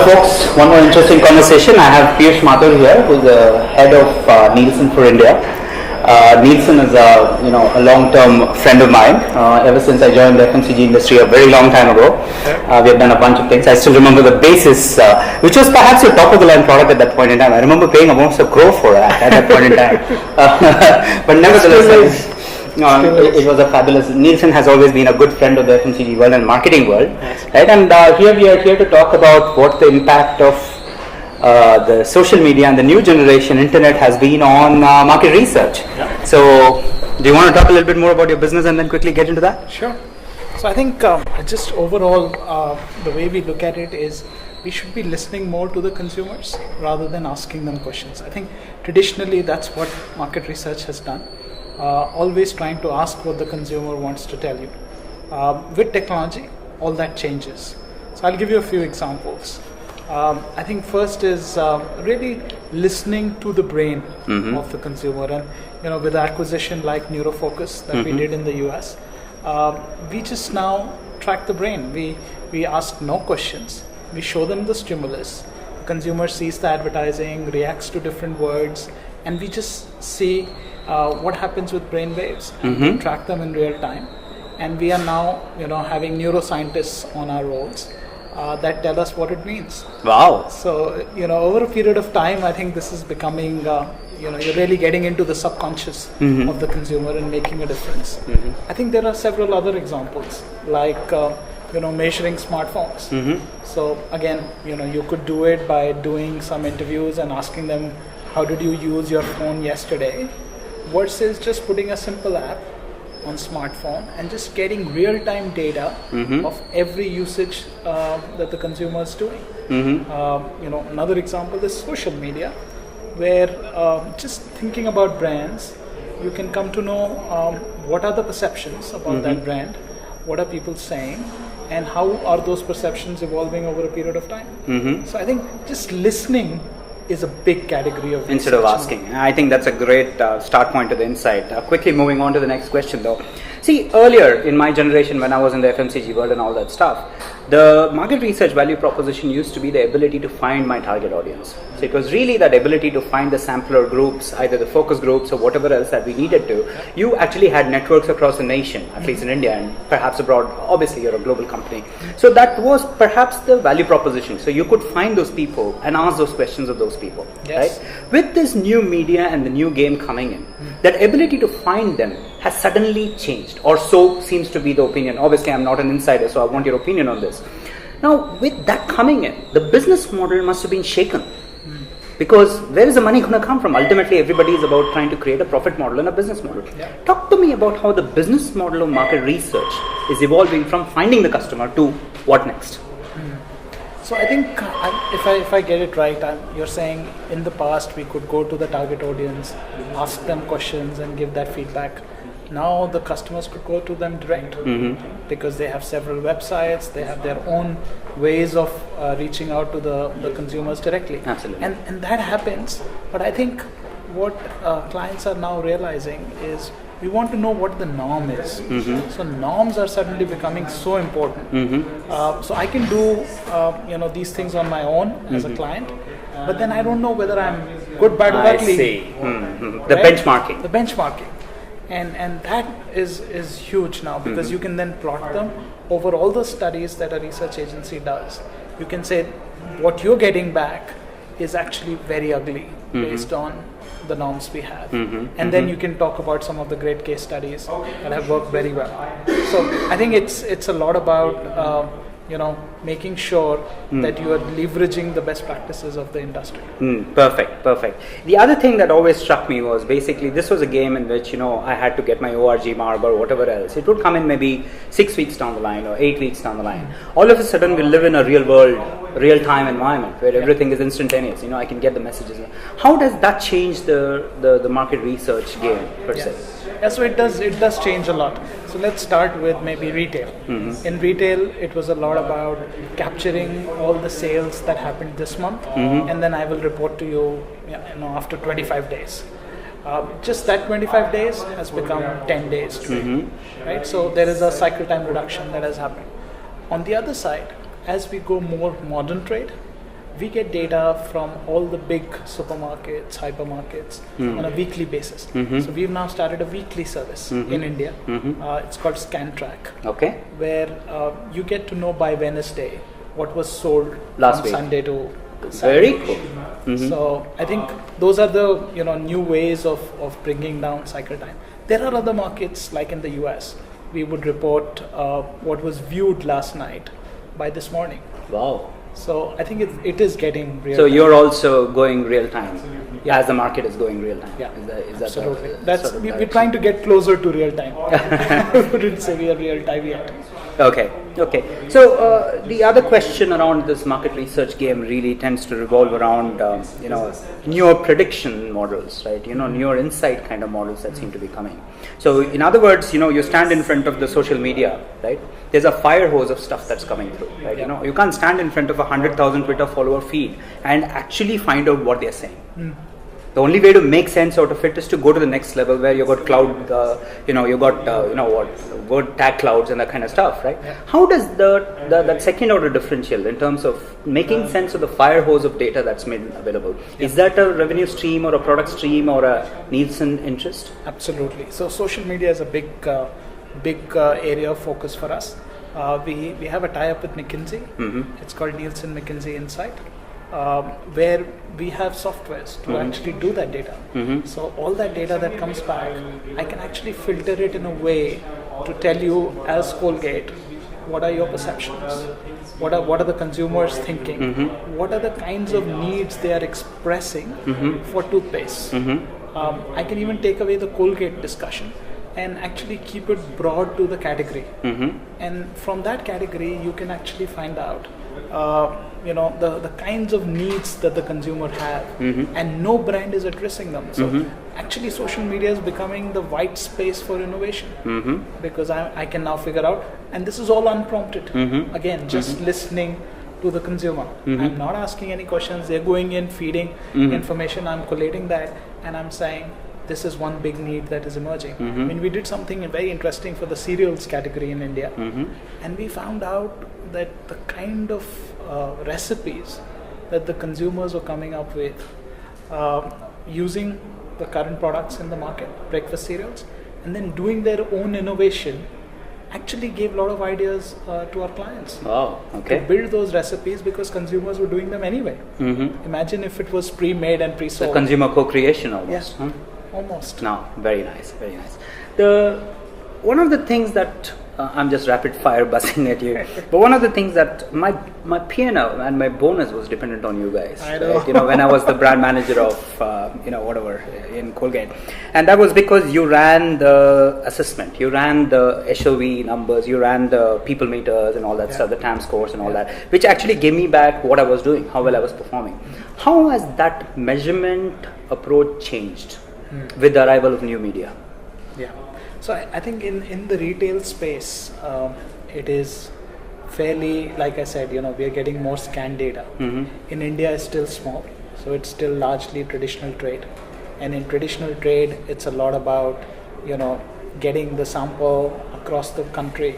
folks, one more interesting conversation. I have PiyushMathur here, who's the head of Nielsen for India. Nielsen is a long-term friend of mine. Ever since I joined the FMCG industry a very long time ago, we have done a bunch of things. I still remember the basis, which was perhaps your top-of-the-line product at that point in time. I remember paying almost a crore for that at that point in time. But nevertheless, it was a fabulous. Nielsen has always been a good friend of the FMCG world and marketing world, right? And here we are here to talk about what the impact of the social media and the new generation internet has been on market research. Yeah. So, do you want to talk a little bit more about your business and then quickly get into that? Sure. So I think just overall, the way we look at it is we should be listening more to the consumers rather than asking them questions. I think traditionally that's what market research has done. Always trying to ask what the consumer wants to tell you. With technology, all that changes. So I'll give you a few examples. I think first is really listening to the brain of the consumer, and with the acquisition like NeuroFocus that we did in the US, we just now track the brain. We ask no questions. We show them the stimulus. The consumer sees the advertising, reacts to different words, and we just see what happens with brain waves, and we track them in real time. And we are now, having neuroscientists on our rolls that tell us what it means. Wow! So, over a period of time, I think this is becoming, you're really getting into the subconscious of the consumer and making a difference. I think there are several other examples, like measuring smartphones. So again, you could do it by doing some interviews and asking them, how did you use your phone yesterday? Versus just putting a simple app on smartphone and just getting real-time data of every usage that the consumer is doing. Another example is social media, where just thinking about brands, you can come to know what are the perceptions about that brand, what are people saying, and how are those perceptions evolving over a period of time. So I think just listening is a big category of instead of asking. I think that's a great start point to the insight. Quickly moving on to the next question though. See, earlier in my generation when I was in the FMCG world and all that stuff, the market research value proposition used to be the ability to find my target audience. So it was really that ability to find the sampler groups, either the focus groups or whatever else that we needed to. You actually had networks across the nation, at least in India and perhaps abroad. Obviously you're a global company. So that was perhaps the value proposition. So you could find those people and ask those questions of those people. Yes. Right? With this new media and the new game coming in, that ability to find them has suddenly changed, or so seems to be the opinion. Obviously I'm not an insider, so I want your opinion on this. Now with that coming in, the business model must have been shaken. Because where is the money going to come from? Ultimately everybody is about trying to create a profit model and a business model. Talk to me about how the business model of market research is evolving from finding the customer to what next. So I think if I get it right, you're saying in the past we could go to the target audience, ask them questions and give that feedback. Now the customers could go to them direct because they have several websites, they have their own ways of reaching out to the consumers directly. Absolutely. And that happens, but I think what clients are now realizing is we want to know what the norm is. So norms are suddenly becoming so important. So I can do these things on my own as a client, but then I don't know whether I'm good, bad, or ugly. I see. The benchmarking. The benchmarking. And that is huge now because you can then plot them over all the studies that a research agency does. You can say what you're getting back is actually very ugly based on the norms we have. And then you can talk about some of the great case studies that have worked very well. So I think it's a lot about making sure that you are leveraging the best practices of the industry. Perfect. The other thing that always struck me was basically this was a game in which I had to get my ORG mark or whatever else. It would come in maybe 6 weeks down the line or 8 weeks down the line. All of a sudden we live in a real world, real time environment where everything is instantaneous. I can get the messages. How does that change the market research game per se? Yeah, so it does change a lot. So let's start with maybe retail. In retail, it was a lot about capturing all the sales that happened this month, and then I will report to you, after 25 days. Just that 25 days has become 10 days today, right? So there is a cycle time reduction that has happened. On the other side, as we go more modern trade, we get data from all the big supermarkets, hypermarkets on a weekly basis. So we've now started a weekly service in India. It's called Scan Track, where you get to know by Wednesday what was sold last from week. Sunday to Saturday. Very cool. So I think those are the new ways of bringing down cycle time. There are other markets like in the US. We would report what was viewed last night by this morning. Wow. So I think it is getting real. So time. you're also going real time, as the market is going real time. Yeah, Is that absolutely. the sort of We're direction? trying to get closer to real time. I wouldn't say we are real time yet. Okay. So the other question around this market research game really tends to revolve around newer prediction models, right? Newer insight kind of models that seem to be coming. So in other words, you stand in front of the social media, right? There's a fire hose of stuff that's coming through, right? Yeah. You can't stand in front of 100,000 Twitter follower feed and actually find out what they're saying. The only way to make sense out of it is to go to the next level where you got cloud, word tag clouds and that kind of stuff, right? Yeah. How does that second order differential in terms of making sense of the fire hose of data that's made available? Yeah. Is that a revenue stream or a product stream or a Nielsen interest? Absolutely. So social media is a big area of focus for us. We have a tie-up with McKinsey. It's called Nielsen McKinsey Insight, where we have softwares to actually do that data. So all that data that comes back, I can actually filter it in a way to tell you, as Colgate, what are your perceptions? What are the consumers thinking? What are the kinds of needs they are expressing for toothpaste? I can even take away the Colgate discussion and actually keep it broad to the category. And from that category, you can actually find out the kinds of needs that the consumer have, and no brand is addressing them. So actually social media is becoming the white space for innovation, because I can now figure out, and this is all unprompted, again, just listening to the consumer. I'm not asking any questions, they're going in, feeding information, I'm collating that, and I'm saying, this is one big need that is emerging. I mean, we did something very interesting for the cereals category in India, and we found out that the kind of recipes that the consumers were coming up with using the current products in the market, breakfast cereals, and then doing their own innovation, actually gave a lot of ideas to our clients. To build those recipes, because consumers were doing them anyway. Imagine if it was pre-made and pre-sold. The consumer co-creation almost. Yeah. Almost. No, very nice, very nice. One of the things that I'm just rapid fire buzzing at you, but one of the things that my P&L and my bonus was dependent on you guys. I know. Right? When I was the brand manager of whatever in Colgate, and that was because you ran the assessment, you ran the SOV numbers, you ran the people meters and all that stuff, the TAM scores and all that, which actually gave me back what I was doing, how well I was performing. How has that measurement approach changed with the arrival of new media? Yeah. So I think in the retail space, it is fairly, like I said, we are getting more scan data. In India, it's still small, so it's still largely traditional trade. And in traditional trade, it's a lot about, getting the sample across the country.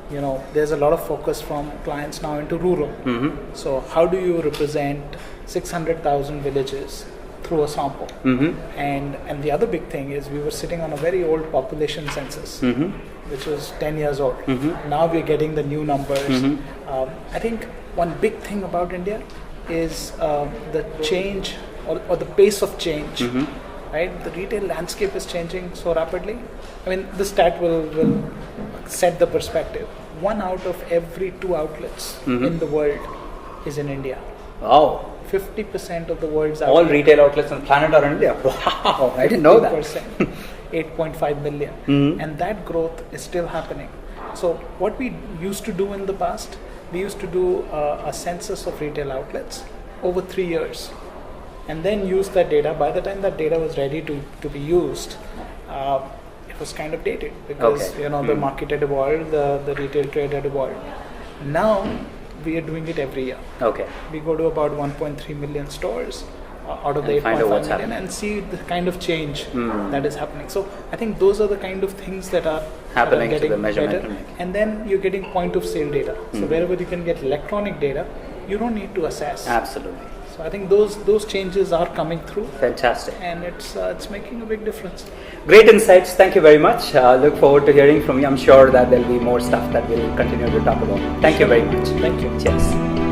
There's a lot of focus from clients now into rural. So how do you represent 600,000 villages through a sample? And the other big thing is, we were sitting on a very old population census, which was 10 years old. Now we're getting the new numbers. I think one big thing about India is the change or the pace of change. Right? The retail landscape is changing so rapidly. I mean, this stat will set the perspective. 1 out of every 2 outlets in the world is in India. Wow. 50% of the world's All retail outlets on the planet are in India. Wow, I didn't know that. 8.5 million. And that growth is still happening. So what we used to do in the past, we used to do a census of retail outlets over 3 years, and then use that data. By the time that data was ready to be used, it was kind of dated, because the market had evolved, the retail trade had evolved. Now we are doing it every year. We go to about 1.3 million stores out of the 8.5 million and see the kind of change that is happening. So I think those are the kind of things that are happening getting to the measurement. better. And then you're getting point of sale data. So wherever you can get electronic data, you don't need to assess. Absolutely. So I think those changes are coming through, Fantastic. and it's making a big difference. Great insights. Thank you very much. Look forward to hearing from you. I'm sure that there'll be more stuff that we'll continue to talk about. Thank you very much. Thank you. Cheers.